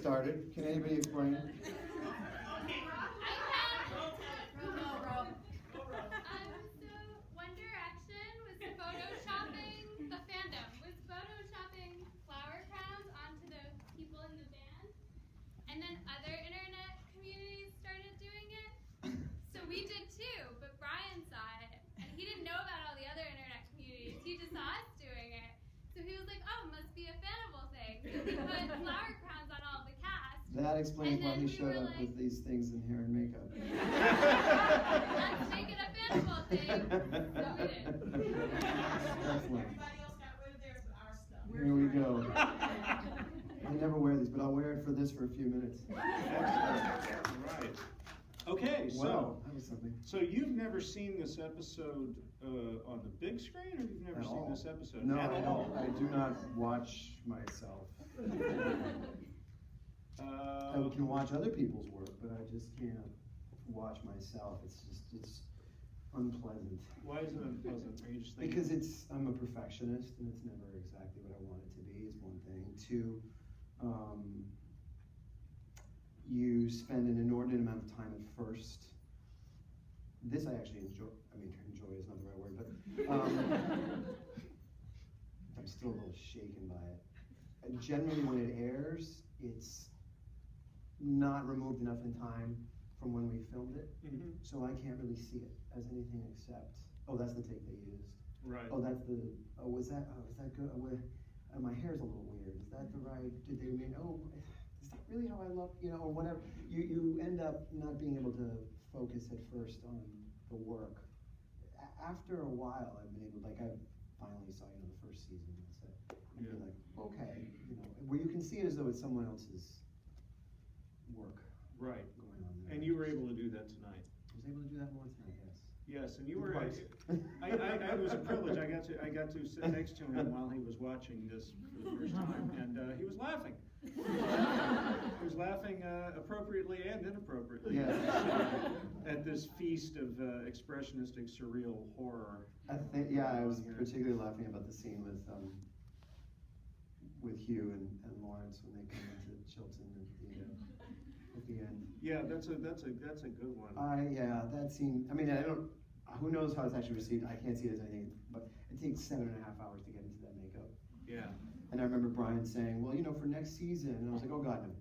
started. Can anybody explain? One Direction was photoshopping, the fandom was photoshopping flower crowns onto the people in the band, and then other internet communities started doing it. So we did too, but Brian saw it, and he didn't know about all the other internet communities. He just saw us doing it. So he was like, oh, it must be a Hannibal thing. So he put flower crowns on all the cast. That explains why he showed up with these things in hair and makeup. Let's make it a Hannibal thing. So we did. Everybody else got rid of theirs, but our stuff. Here we go. I never wear these, but I'll wear it for this for a few minutes. Right. Okay, Wow, that was something. so you've never seen this episode on the big screen, or you've never At seen all. this episode? No, At all. I do not watch myself. I can watch other people's work, but I just can't watch myself. It's unpleasant. Why is it unpleasant? Are you just thinking? Because I'm a perfectionist, and it's never exactly what I want it to be, is one thing. Two, you spend an inordinate amount of time at first. This I actually enjoy. I mean, enjoy is not the right word, but I'm still a little shaken by it. And generally, when it airs, it's not removed enough in time from when we filmed it, so I can't really see it as anything except, oh, that's the take they used. Right. Oh, that's the, oh, is that good? Oh, my hair's a little weird. Is that the right, did they mean, oh, is that really how I look? You know, or whatever. You end up not being able to focus at first on the work. After a while, I've been able, like I finally saw, the first season, that's it. And you're like, okay, where you can see it as though it's someone else's work. Right. Going on there. And you were able to do that tonight. I was able to do that more tonight, yes. Yes, and you were. Twice. It was a privilege. I got to sit next to him while he was watching this for the first time, and he was laughing. He was laughing appropriately and inappropriately. Yes. At this feast of expressionistic, surreal horror. I was particularly laughing about the scene with Hugh and Lawrence when they come into Chilton at the end. Yeah, that's a good one. That scene. I mean, who knows how it's actually received? I can't see it as anything, but it takes 7.5 hours to get into that makeup. Yeah. And I remember Brian saying, "Well, for next season," and I was like, "Oh God, no."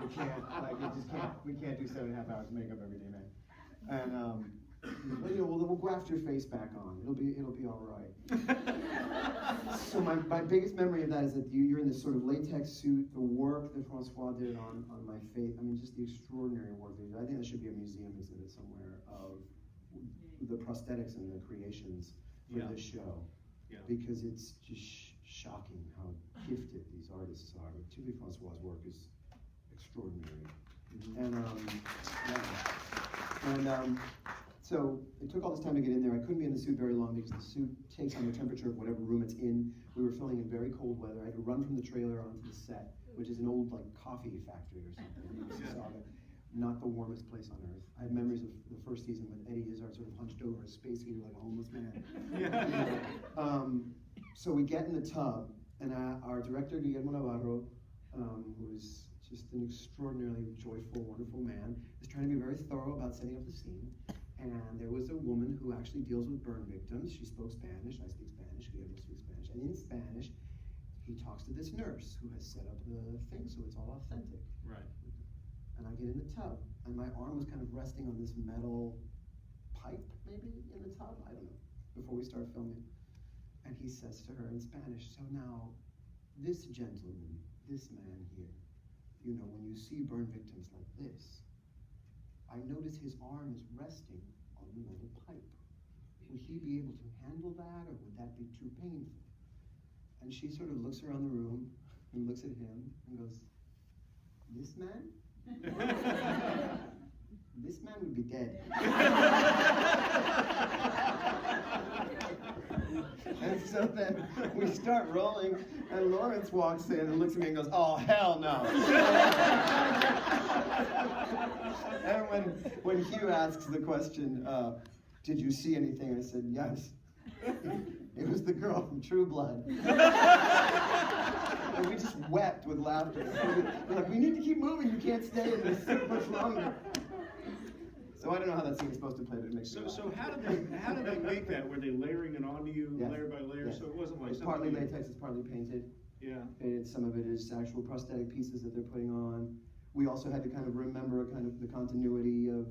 We can't. We can't do 7.5 hours of makeup every day, man. And we'll graft your face back on. It'll be all right. So my biggest memory of that is that you're in this sort of latex suit. The work that Francois did on my face. I mean, just the extraordinary work that he did. I think there should be a museum exhibit somewhere of the prosthetics and the creations for this show. Yeah. Because it's just shocking how gifted these artists are. Particularly Francois' work is extraordinary. So it took all this time to get in there. I couldn't be in the suit very long because the suit takes on the temperature of whatever room it's in. We were filming in very cold weather. I had to run from the trailer onto the set, which is an old coffee factory or something. Not the warmest place on earth. I have memories of the first season with Eddie Izzard sort of hunched over a space heater like a homeless man. So we get in the tub, and our director, Guillermo Navarro, who is just an extraordinarily joyful, wonderful man, is trying to be very thorough about setting up the scene. And there was a woman who actually deals with burn victims. She spoke Spanish, I speak Spanish, Guillermo speaks Spanish. And in Spanish, he talks to this nurse who has set up the thing so it's all authentic. Right. And I get in the tub, and my arm was kind of resting on this metal pipe, maybe, in the tub, I don't know, before we start filming. And he says to her in Spanish, "So now, this gentleman, this man here, when you see burn victims like this, I notice his arm is resting on the metal pipe. Would he be able to handle that, or would that be too painful?" And she sort of looks around the room and looks at him and goes, "This man? This man would be dead." And so then we start rolling, and Lawrence walks in and looks at me and goes, "Oh, hell no." And when Hugh asks the question, "Did you see anything?" I said, "Yes." It was the girl from True Blood. And we just wept with laughter. We're like, we need to keep moving. You can't stay in this much longer. So I don't know how that scene is supposed to play, but it makes me So how did they make that? Were they layering it onto you Yes. layer by layer? Yes. So it wasn't like It's something partly you- latex, it's partly painted. Yeah. Some of it is actual prosthetic pieces that they're putting on. We also had to kind of remember kind of the continuity of,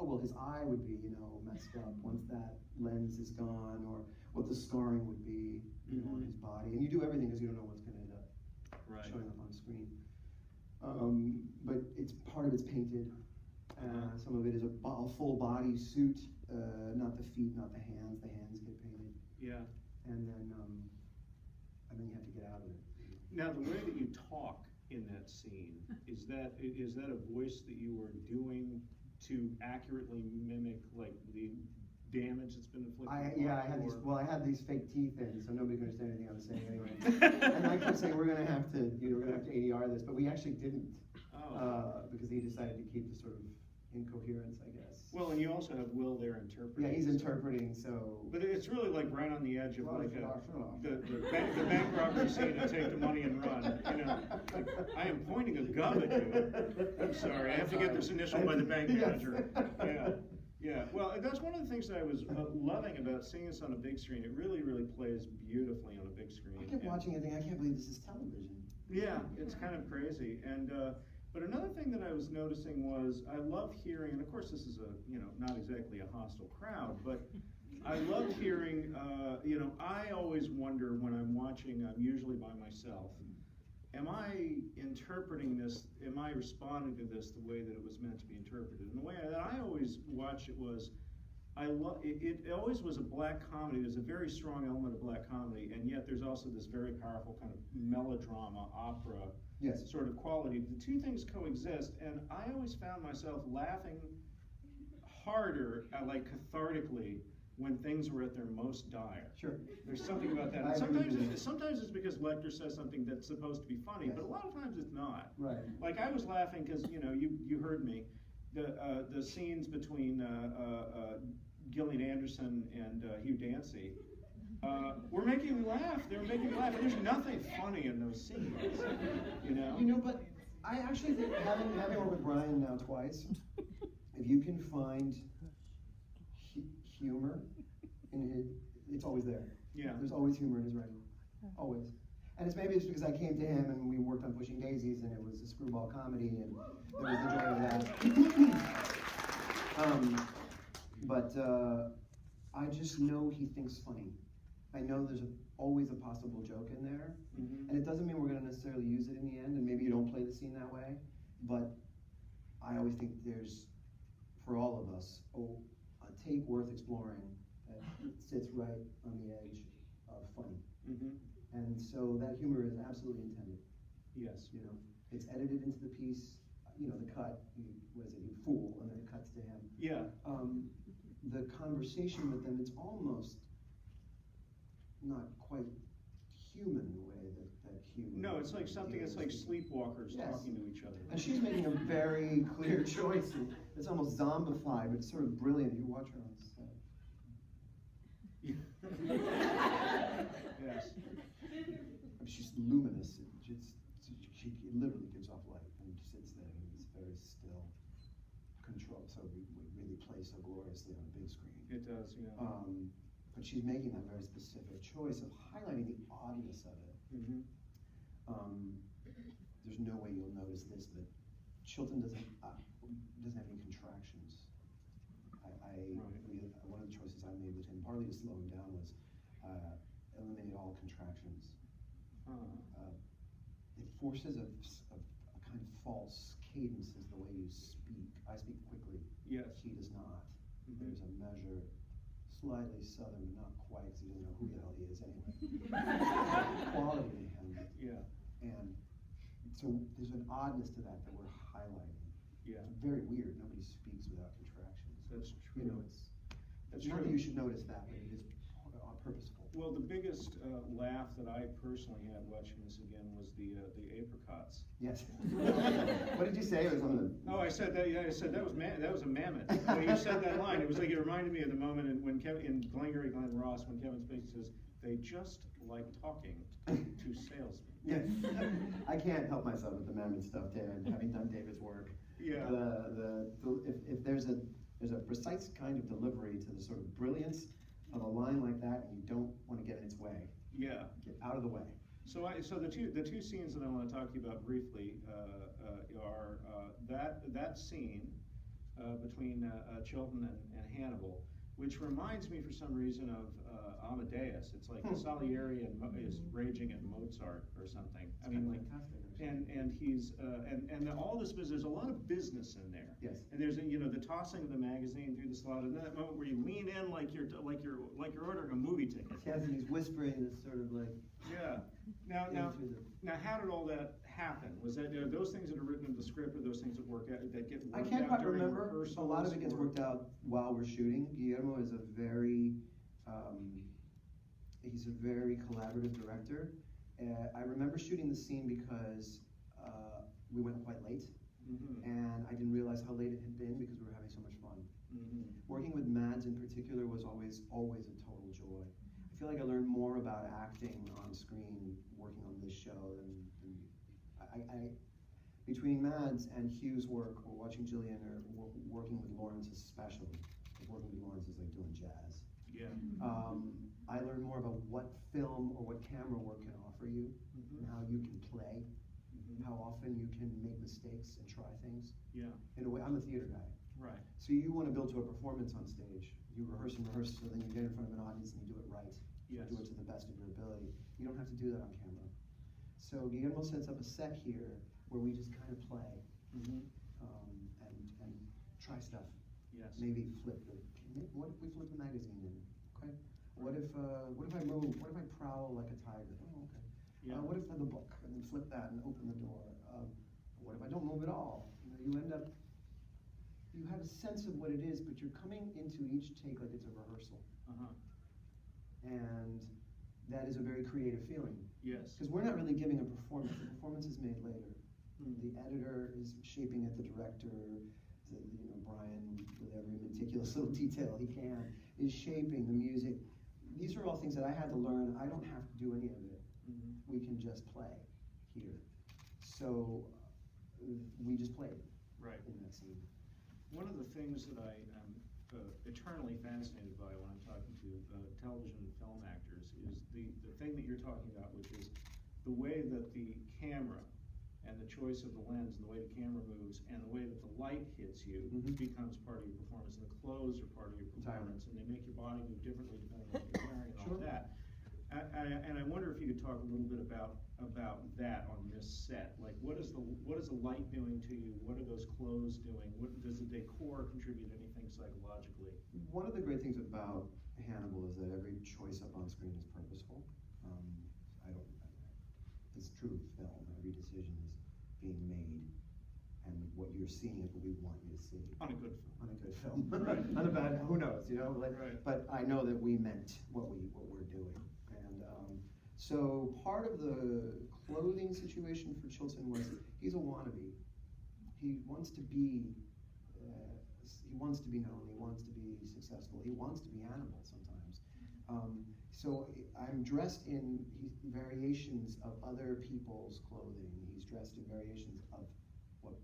oh, well, his eye would be, messed up once that lens is gone, or what the scarring would be, on his body. And you do everything because you don't know what's going to end up showing up on screen. But part of it's painted. Some of it is a full body suit, not the feet, not the hands. The hands get painted. Yeah. And then you have to get out of it. Now, the way that you talk in that scene, is that a voice that you were doing to accurately mimic like the damage that's been inflicted? I had these fake teeth in, so nobody could understand anything I was saying anyway. And I kept saying we're gonna have to ADR this, but we actually didn't, because he decided to keep the sort of incoherence, I guess. Well, and you also have Will there interpreting. Yeah, he's interpreting, so. But it's really like right on the edge of like the bank robbery scene and take the money and run. Like, I am pointing a gun at you. I'm sorry, I have to get this initial by the bank manager. Yeah. Well, that's one of the things that I was loving about seeing this on a big screen. It really, really plays beautifully on a big screen. I kept watching it thinking, I can't believe this is television. Yeah, it's kind of crazy. And but another thing that I was noticing was I love hearing, and of course this is not exactly a hostile crowd, but I love hearing, I always wonder when I'm watching, I'm usually by myself, am I interpreting this, am I responding to this the way that it was meant to be interpreted? And the way that I always watched it was, it always was a black comedy. There's a very strong element of black comedy, and yet there's also this very powerful kind of melodrama, opera sort of quality. The two things coexist, and I always found myself laughing harder, like cathartically, when things were at their most dire. Sure. There's something about that. And sometimes it's because Lecter says something that's supposed to be funny, but a lot of times it's not. Right. Like I was laughing because you heard me. The scenes between Gillian Anderson and Hugh Dancy were making me laugh. They were making me laugh. And there's nothing funny in those scenes. But I actually think having worked with Brian now twice, if you can find humor in his, it's always there. Yeah. There's always humor in his writing. Always. And maybe it's because I came to him and we worked on Pushing Daisies and it was a screwball comedy and there was the joy of that. But I just know he thinks funny. I know there's always a possible joke in there. And it doesn't mean we're going to necessarily use it in the end, and maybe you don't play the scene that way, but I always think there's, for all of us, a take worth exploring that sits right on the edge of funny. And so that humor is absolutely intended. Yes. It's edited into the piece, the cut, what is it, you fool, and then it cuts to him. Yeah. The conversation with them, it's almost not quite human the way that human. No, it's like something, it's like sleepwalkers talking to each other. And she's making a very clear choice. It's almost zombified, but it's sort of brilliant. You watch her on set. Yes. She's luminous. She literally gives off light and sits there and is very still, control. So we really play so gloriously on a big screen. It does, yeah. But she's making that very specific choice of highlighting the oddness of it. There's no way you'll notice this, but Chilton doesn't have any contractions. One of the choices I made with him, partly to slow him down, was eliminate all contractions. It forces a kind of false cadence is the way you speak. I speak quickly. Yes. He does not. There's a measure, slightly southern, but not quite, because he doesn't know who the hell he is anyway. Quality to him. Yeah. And so there's an oddness to that we're highlighting. Yeah. It's very weird. Nobody speaks without contractions. That's true. It's not that you should notice that, but it is purposeful. Well, the biggest laugh that I personally had watching this again was the apricots. Yes. What did you say? It was on the... Oh, I said that. Yeah, I said that was a mammoth. When you said that line, it was like it reminded me of the moment when Kevin in Glengarry Glen Ross when Kevin Spacey says, they just like talking to salesmen. Yes, I can't help myself with the Mamet stuff, Dan. Having done David's work, Yeah. If there's a precise kind of delivery to the sort of brilliance of a line like that, and you don't want to get in its way, Yeah. get out of the way. So the two scenes that I want to talk to you about briefly are that scene between Chilton and Hannibal, which reminds me for some reason of Amadeus. It's like Salieri is raging at Mozart or something. I mean, like, fantastic. and he's and all this business. There's a lot of business in there. Yes. And there's the tossing of the magazine through the slot, and then that moment where you lean in like you're ordering a movie ticket. Yes, and he's whispering this sort of like. Yeah. Now, how did all that happen? Was that those things that are written in the script, or those things that worked out I can't quite during remember. A lot of it gets rehearsals, worked out while we're shooting. Guillermo is a very, he's a very collaborative director. I remember shooting the scene because we went quite late, and I didn't realize how late it had been because we were having so much fun. Working with Mads in particular was always a total joy. I feel like I learned more about acting on screen working on this show than I between Mads and Hugh's work, or watching Gillian, or working with Lawrence especially. Working with Lawrence is like doing jazz. Yeah. I learned more about what film or what camera work can offer you, and how you can play, how often you can make mistakes and try things. Yeah. In a way, I'm a theater guy. Right. So you want to build to a performance on stage. You rehearse and rehearse, so then you get in front of an audience and you do it right. Yes. Do it to the best of your ability. You don't have to do that on camera. So Guillermo sets up a set here where we just kind of play and try stuff. Yes. Maybe flip the. What if we flip the magazine in? Okay. What if I move? What if I prowl like a tiger? Oh, okay. Yeah. What if I have a book and then flip that and open the door? What if I don't move at all? You end up. You have a sense of what it is, but you're coming into each take like it's a rehearsal. And that is a very creative feeling. Yes. Because we're not really giving a performance. The performance is made later. The editor is shaping it. The director, Brian, with every meticulous little detail he can, is shaping the music. These are all things that I had to learn. I don't have to do any of it. We can just play here. So we just played. Right. In that scene. One of the things that I am eternally fascinated by when I'm talking to television and film actors is the thing that you're talking about, which is the way that the camera and the choice of the lens and the way the camera moves and the way that the light hits you becomes part of your performance, and the clothes are part of your performance, and they make your body move differently depending on what you're wearing and all that. And I wonder if you could talk a little bit about that on this set. Like, what is the light doing to you? What are those clothes doing? What does the decor contribute anything psychologically? One of the great things about Hannibal is that every choice up on screen is purposeful. It's true of film. Every decision is being made, and what you're seeing is what we want you to see. On a good film. On a good film. Right. On a bad, who knows, Like, right. But I know that we meant what we're doing. And so part of the clothing situation for Chilton was he's a wannabe. He wants to be known. He wants to be successful. He wants to be Hannibal sometimes. So I'm dressed in variations of other people's clothing. He's dressed in variations of what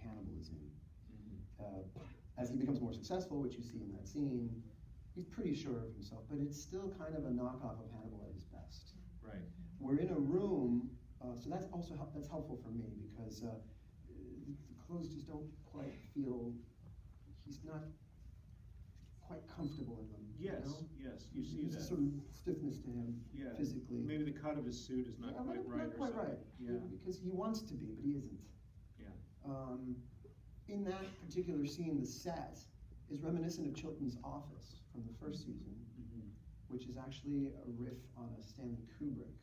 Hannibal is in. As he becomes more successful, which you see in that scene, he's pretty sure of himself, but it's still kind of a knockoff of Hannibal at his best. Right. We're in a room, so that's also that's helpful for me because the clothes just don't quite feel. He's not quite comfortable in them. Yes, yes, you see There's that. a sort of stiffness to him physically. Maybe the cut of his suit is not quite right. Not quite right. Yeah. Because he wants to be, but he isn't. Yeah. In that particular scene, the set is reminiscent of Chilton's office from the first season, which is actually a riff on a Stanley Kubrick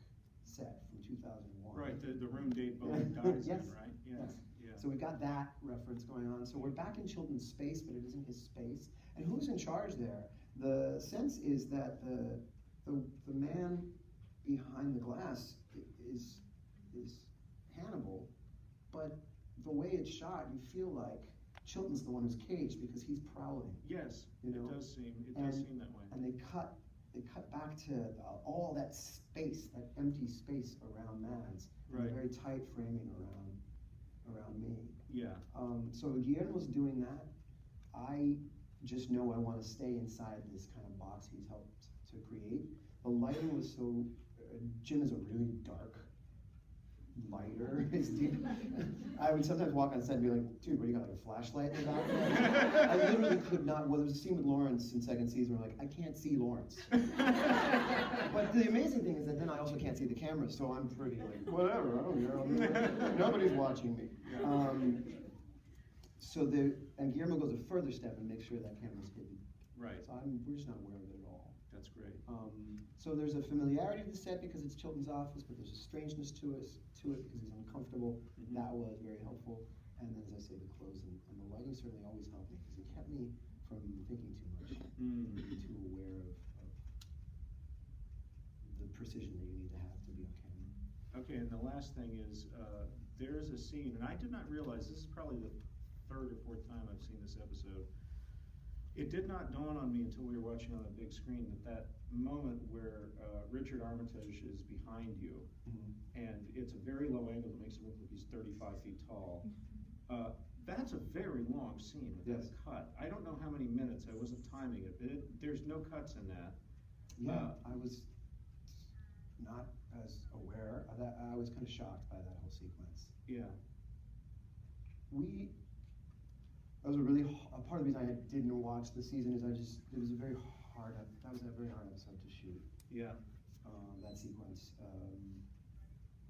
set from 2001. Right, the room Dave Bowie dies Yes. in, right? Yes. Yeah. So we've got that reference going on. So we're back in Chilton's space, but it isn't his space. And who's in charge there? The sense is that the man behind the glass is Hannibal, but the way it's shot, you feel like Chilton's the one who's caged because he's prowling. Yes, You know? it does seem that way. And they cut they cut back to all that space, that empty space around Mads, and Right. a very tight framing around me. Yeah. So Guillermo's doing that. I just know I want to stay inside this kind of box he's helped to create. The lighting was so. Jim is a really dark lighter. It's deep. I would sometimes walk on set and be like, dude, what do you got, like a flashlight in the back there? I literally could not. Well, there was a scene with Lawrence in second season where like, I can't see Lawrence. But the amazing thing is that then I also can't see the camera, so I'm pretty like, whatever, I don't care. Nobody's watching me. And Guillermo goes a further step and makes sure that camera's hidden. Right. So we're just not aware of it at all. That's great. So there's a familiarity to the set because it's Chilton's office, but there's a strangeness to it because he's uncomfortable. Mhm. That was very helpful. And then, as I say, the clothes and the lighting certainly always helped me because it kept me from thinking too much, being too aware of the precision that you need to have to be on camera. Okay, and the last thing is, there's a scene, and I did not realize, this is probably the third or fourth time I've seen this episode. It did not dawn on me until we were watching on a big screen that moment where Richard Armitage is behind you, and it's a very low angle that makes it look like he's 35 feet tall. That's a very long scene with that cut. I don't know how many minutes, I wasn't timing it, but there's no cuts in that. Yeah, I was not as aware of that. I was kind of shocked by that whole sequence. Yeah. That was a really, a part of the reason I didn't watch the season is that was a very hard episode to shoot. Yeah. That sequence.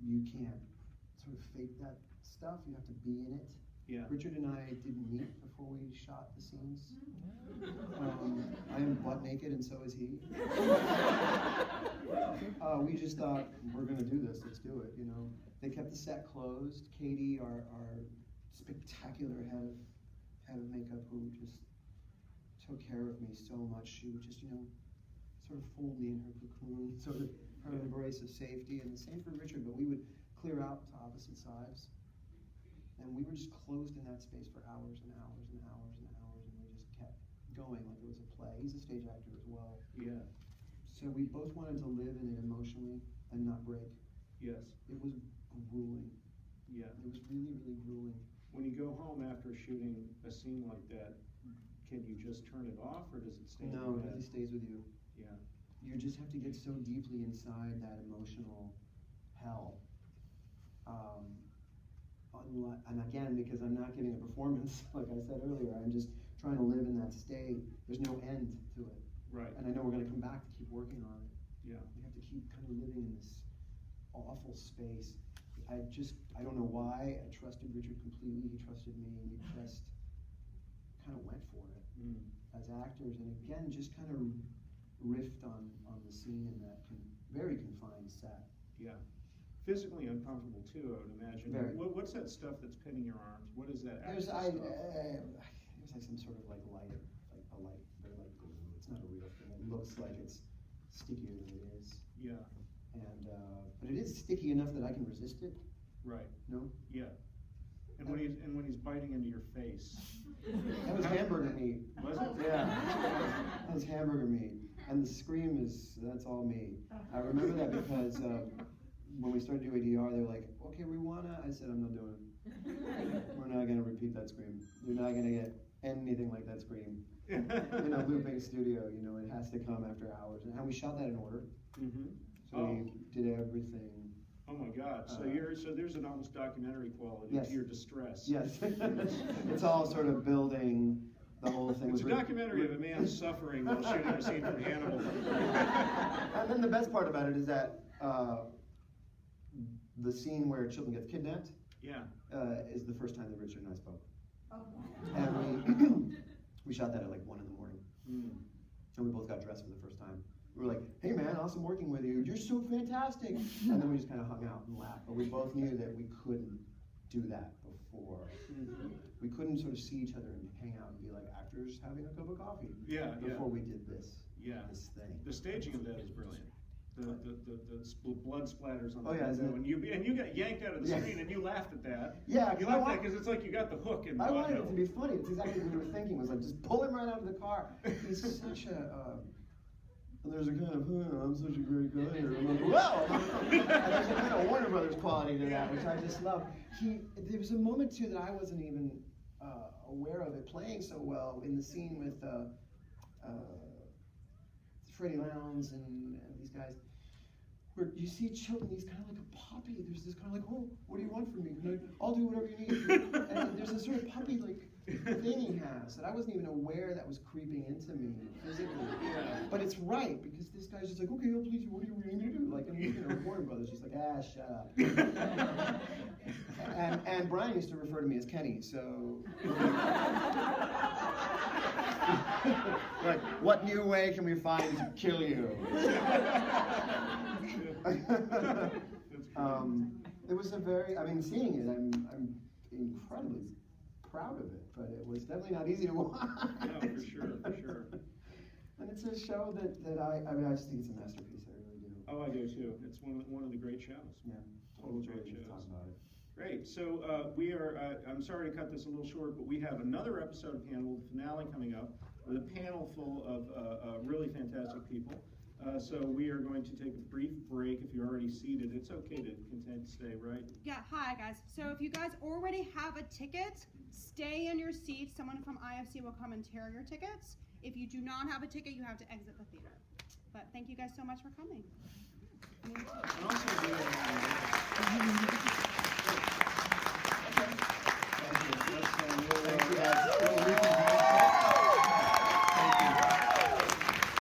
You can't sort of fake that stuff, you have to be in it. Yeah. Richard and I didn't meet before we shot the scenes. I am butt naked and so is he. We just thought, we're gonna do this, let's do it, you know. They kept the set closed. Katie, our spectacular head of makeup, who just took care of me so much. She would just, you know, sort of fold me in her cocoon, sort of her embrace of safety, and the same for Richard, but we would clear out to opposite sides. And we were just closed in that space for hours and hours and hours and hours, and we just kept going like it was a play. He's a stage actor as well. Yeah. So we both wanted to live in it emotionally and not break. Yes. It was grueling. Yeah. It was really, really grueling. When you go home after shooting a scene like that, can you just turn it off, or does it stay in No, your it head? stays with you. Yeah. You just have to get so deeply inside that emotional hell. And again, because I'm not giving a performance, like I said earlier, I'm just trying to live in that state. There's no end to it. Right. And I know we're going to come back to keep working on it. Yeah. We have to keep kind of living in this awful space. I don't know why. I trusted Richard completely. He trusted me. We just kind of went for it as actors. And again, just kind of riffed on the scene in that very confined set. Yeah. Physically uncomfortable too, I would imagine. Very. What's that stuff that's pinning your arms? What is that There's extra stuff? there's like some sort of like light, like a light, very light glue. It's not a real thing. It looks like it's stickier than it is. Yeah. And but it is sticky enough that I can resist it. Right. No. Yeah. And when he's biting into your face. That was hamburger meat. Was it? Yeah. That was hamburger meat. And the scream that's all me. I remember that because when we started doing ADR, they were like, okay, I said, I'm not doing it. We're not gonna repeat that scream. You're not gonna get anything like that scream in a looping studio. You know, it has to come after hours. And we shot that in order. So we did everything. Oh my God! So there's an almost documentary quality to your distress. Yes. It's all sort of building the whole thing. It's a documentary of a man suffering while shooting a scene from Hannibal. And then the best part about it is that the scene where Chilton gets kidnapped is the first time that Richard and I spoke. And we shot that at like 1 a.m. And we both got dressed for the first time. We were like, hey man, awesome working with you. You're so fantastic. And then we just kind of hung out and laughed. But we both knew that we couldn't do that before. We couldn't sort of see each other and hang out and be like actors having a cup of coffee. Before we did this thing. The staging of that is brilliant. The blood splatters on the window, and you got yanked out of the screen, and you laughed at that. Yeah, you laughed at that because it's like you got the hook in. I wanted it to be funny. It's exactly what we were thinking. Was like just pull him right out of the car. He's such a And there's a kind of, I'm such a great guy here. I'm like, wow! And there's a kind of Warner Brothers quality to that, which I just love. There was a moment, too, that I wasn't even aware of it playing so well in the scene with Freddie Lowndes and these guys, where you see Chilton, he's kind of like a puppy. There's this kind of like, oh, what do you want from me? I'll do whatever you need. And there's this sort of puppy-like thing he has that I wasn't even aware that was creeping into me physically. Yeah. But it's right, because this guy's just like, okay, I'll please you, what do you really need to do? Like, and Warner Brothers just like, shut up. and Brian used to refer to me as Kenny, so. Like, what new way can we find to kill you? It was a very, seeing it, I'm incredibly proud of it, but it was definitely not easy to watch. No, for sure. And it's a show that I just think it's a masterpiece, I really do. Oh, I do too. It's one of the great shows. Yeah. Total great shows. Talk about it. Great. So we are, I'm sorry to cut this a little short, but we have another episode of Hannibal, the finale coming up, with a panel full of really fantastic people. So we are going to take a brief break. If you're already seated, it's okay to continue to stay, right? Yeah, hi guys. So if you guys already have a ticket, stay in your seats. Someone from IFC will come and tear your tickets. If you do not have a ticket, you have to exit the theater. But thank you guys so much for coming.